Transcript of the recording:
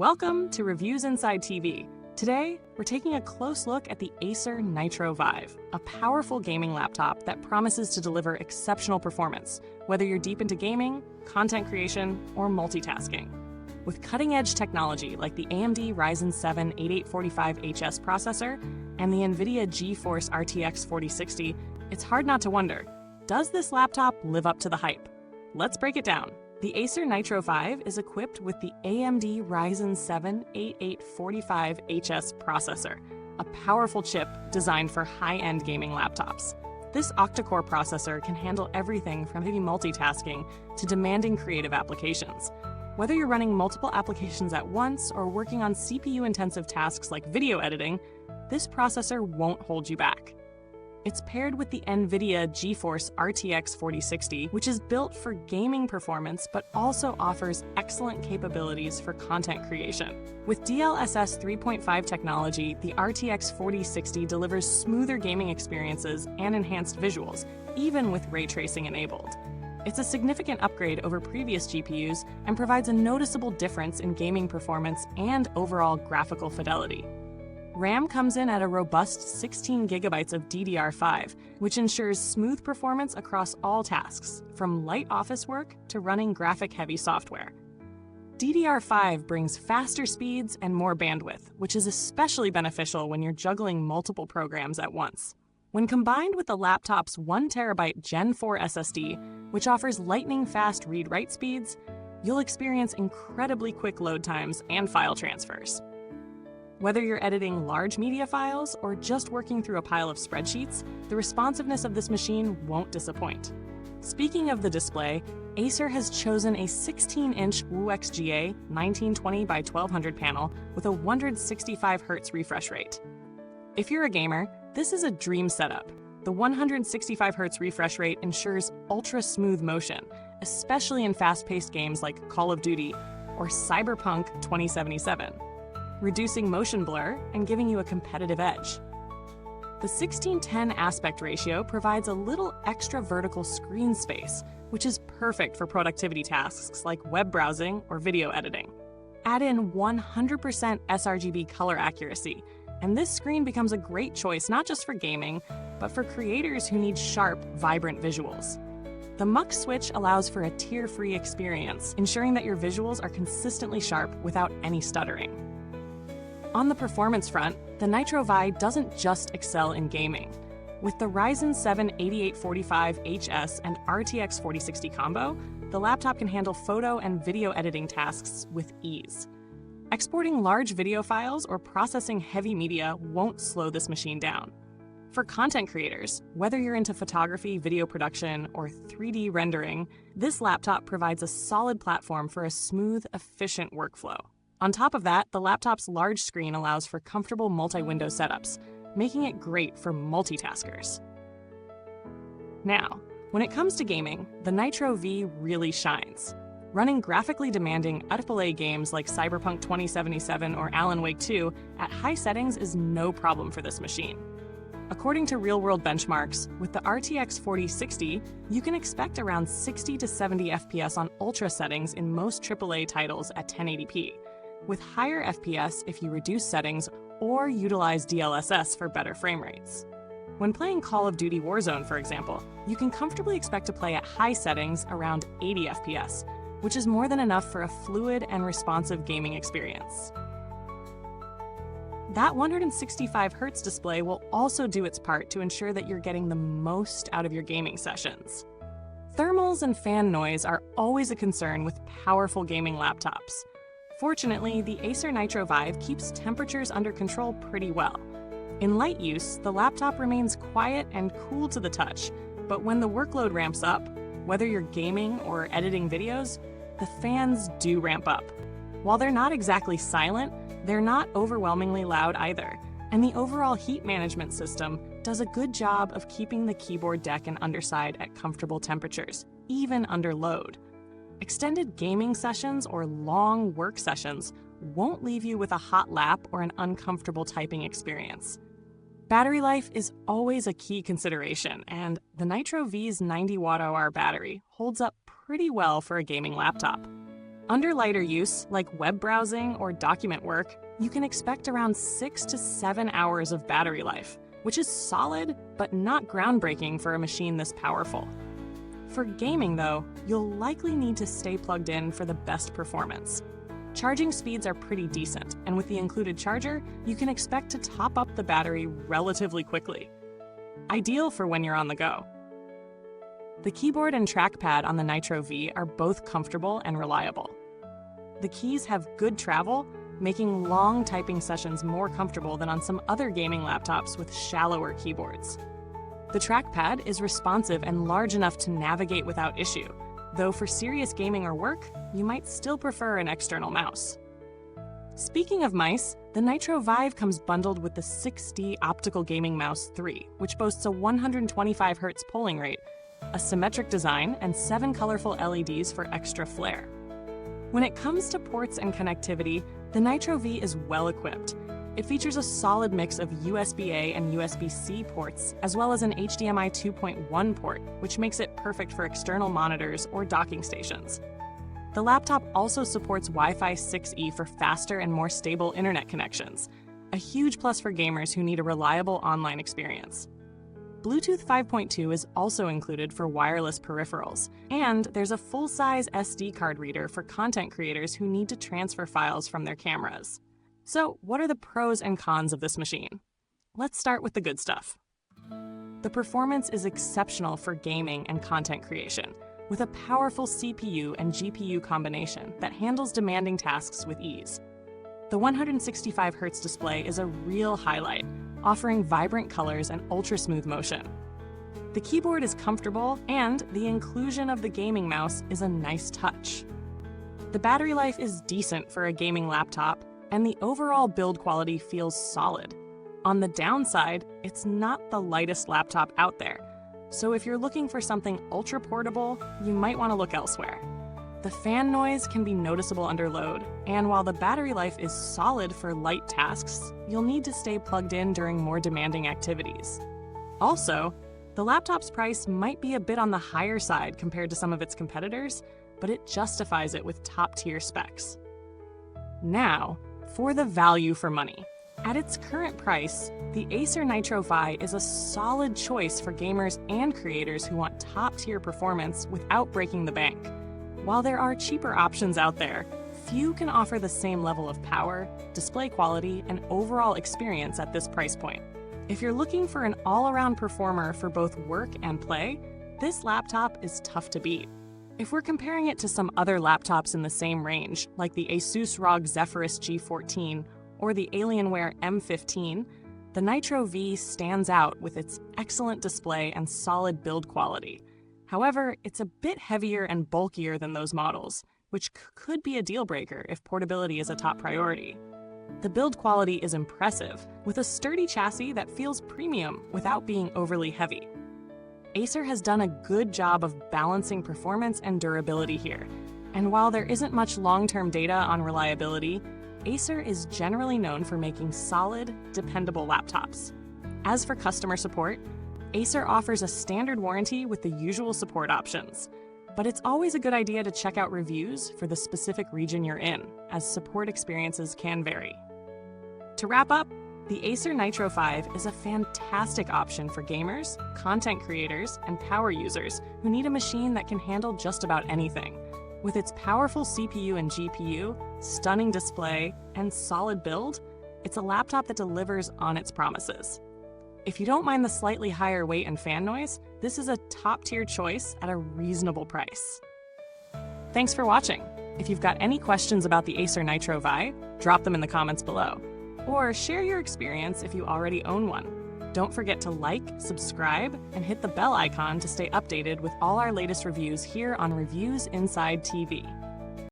Welcome to Reviewsinsidetv. Today, we're taking a close look at the Acer Nitro V, a powerful gaming laptop that promises to deliver exceptional performance, whether you're deep into gaming, content creation, or multitasking. With cutting-edge technology like the AMD Ryzen 7 8845HS processor and the NVIDIA GeForce RTX 4060, it's hard not to wonder, does this laptop live up to the hype? Let's break it down. The Acer Nitro V is equipped with the AMD Ryzen 7 8845HS processor, a powerful chip designed for high-end gaming laptops. This octa-core processor can handle everything from heavy multitasking to demanding creative applications. Whether you're running multiple applications at once or working on CPU-intensive tasks like video editing, this processor won't hold you back. It's paired with the NVIDIA GeForce RTX 4060, which is built for gaming performance but also offers excellent capabilities for content creation. With DLSS 3.5 technology, the RTX 4060 delivers smoother gaming experiences and enhanced visuals, even with ray tracing enabled. It's a significant upgrade over previous GPUs and provides a noticeable difference in gaming performance and overall graphical fidelity. RAM comes in at a robust 16 GB of DDR5, which ensures smooth performance across all tasks, from light office work to running graphic-heavy software. DDR5 brings faster speeds and more bandwidth, which is especially beneficial when you're juggling multiple programs at once. When combined with the laptop's 1TB Gen 4 SSD, which offers lightning-fast read-write speeds, you'll experience incredibly quick load times and file transfers. Whether you're editing large media files or just working through a pile of spreadsheets, the responsiveness of this machine won't disappoint. Speaking of the display, Acer has chosen a 16-inch WUXGA 1920 by 1200 panel with a 165Hz refresh rate. If you're a gamer, this is a dream setup. The 165Hz refresh rate ensures ultra-smooth motion, especially in fast-paced games like Call of Duty or Cyberpunk 2077. Reducing motion blur and giving you a competitive edge. The 16:10 aspect ratio provides a little extra vertical screen space, which is perfect for productivity tasks like web browsing or video editing. Add in 100% sRGB color accuracy, and this screen becomes a great choice not just for gaming, but for creators who need sharp, vibrant visuals. The MUX switch allows for a tear-free experience, ensuring that your visuals are consistently sharp without any stuttering. On the performance front, the Nitro V doesn't just excel in gaming. With the Ryzen 7 8845HS and RTX 4060 combo, the laptop can handle photo and video editing tasks with ease. Exporting large video files or processing heavy media won't slow this machine down. For content creators, whether you're into photography, video production, or 3D rendering, this laptop provides a solid platform for a smooth, efficient workflow. On top of that, the laptop's large screen allows for comfortable multi-window setups, making it great for multitaskers. Now, when it comes to gaming, the Nitro V really shines. Running graphically demanding AAA games like Cyberpunk 2077 or Alan Wake 2 at high settings is no problem for this machine. According to real-world benchmarks, with the RTX 4060, you can expect around 60 to 70 FPS on ultra settings in most AAA titles at 1080p. With higher FPS if you reduce settings or utilize DLSS for better frame rates. When playing Call of Duty Warzone, for example, you can comfortably expect to play at high settings around 80 FPS, which is more than enough for a fluid and responsive gaming experience. That 165Hz display will also do its part to ensure that you're getting the most out of your gaming sessions. Thermals and fan noise are always a concern with powerful gaming laptops. Fortunately, the Acer Nitro V keeps temperatures under control pretty well. In light use, the laptop remains quiet and cool to the touch, but when the workload ramps up, whether you're gaming or editing videos, the fans do ramp up. While they're not exactly silent, they're not overwhelmingly loud either, and the overall heat management system does a good job of keeping the keyboard deck and underside at comfortable temperatures, even under load. Extended gaming sessions or long work sessions won't leave you with a hot lap or an uncomfortable typing experience. Battery life is always a key consideration, and the Nitro V's 90 Wh battery holds up pretty well for a gaming laptop. Under lighter use, like web browsing or document work, you can expect around 6 to 7 hours of battery life, which is solid but not groundbreaking for a machine this powerful. For gaming, though, you'll likely need to stay plugged in for the best performance. Charging speeds are pretty decent, and with the included charger, you can expect to top up the battery relatively quickly. Ideal for when you're on the go. The keyboard and trackpad on the Nitro V are both comfortable and reliable. The keys have good travel, making long typing sessions more comfortable than on some other gaming laptops with shallower keyboards. The trackpad is responsive and large enough to navigate without issue, though for serious gaming or work, you might still prefer an external mouse. Speaking of mice, the Nitro V comes bundled with the 6D Optical Gaming Mouse 3, which boasts a 125 Hz polling rate, a symmetric design, and 7 colorful LEDs for extra flair. When it comes to ports and connectivity, the Nitro V is well equipped. It features a solid mix of USB-A and USB-C ports, as well as an HDMI 2.1 port, which makes it perfect for external monitors or docking stations. The laptop also supports Wi-Fi 6E for faster and more stable internet connections, a huge plus for gamers who need a reliable online experience. Bluetooth 5.2 is also included for wireless peripherals, and there's a full-size SD card reader for content creators who need to transfer files from their cameras. So, what are the pros and cons of this machine? Let's start with the good stuff. The performance is exceptional for gaming and content creation, with a powerful CPU and GPU combination that handles demanding tasks with ease. The 165 Hz display is a real highlight, offering vibrant colors and ultra-smooth motion. The keyboard is comfortable, and the inclusion of the gaming mouse is a nice touch. The battery life is decent for a gaming laptop, and the overall build quality feels solid. On the downside, it's not the lightest laptop out there, so if you're looking for something ultra-portable, you might want to look elsewhere. The fan noise can be noticeable under load, and while the battery life is solid for light tasks, you'll need to stay plugged in during more demanding activities. Also, the laptop's price might be a bit on the higher side compared to some of its competitors, but it justifies it with top-tier specs. Now, for the value for money. At its current price, the Acer Nitro V is a solid choice for gamers and creators who want top-tier performance without breaking the bank. While there are cheaper options out there, few can offer the same level of power, display quality, and overall experience at this price point. If you're looking for an all-around performer for both work and play, this laptop is tough to beat. If we're comparing it to some other laptops in the same range, like the Asus ROG Zephyrus G14 or the Alienware M15, the Nitro V stands out with its excellent display and solid build quality. However, it's a bit heavier and bulkier than those models, which could be a deal breaker if portability is a top priority. The build quality is impressive, with a sturdy chassis that feels premium without being overly heavy. Acer has done a good job of balancing performance and durability here, and while there isn't much long-term data on reliability, Acer is generally known for making solid, dependable laptops. As for customer support, Acer offers a standard warranty with the usual support options, but it's always a good idea to check out reviews for the specific region you're in, as support experiences can vary. To wrap up, the Acer Nitro V is a fantastic option for gamers, content creators, and power users who need a machine that can handle just about anything. With its powerful CPU and GPU, stunning display, and solid build, it's a laptop that delivers on its promises. If you don't mind the slightly higher weight and fan noise, this is a top-tier choice at a reasonable price. Thanks for watching. If you've got any questions about the Acer Nitro V, drop them in the comments below. Or share your experience if you already own one. Don't forget to like, subscribe, and hit the bell icon to stay updated with all our latest reviews here on Reviewsinside TV.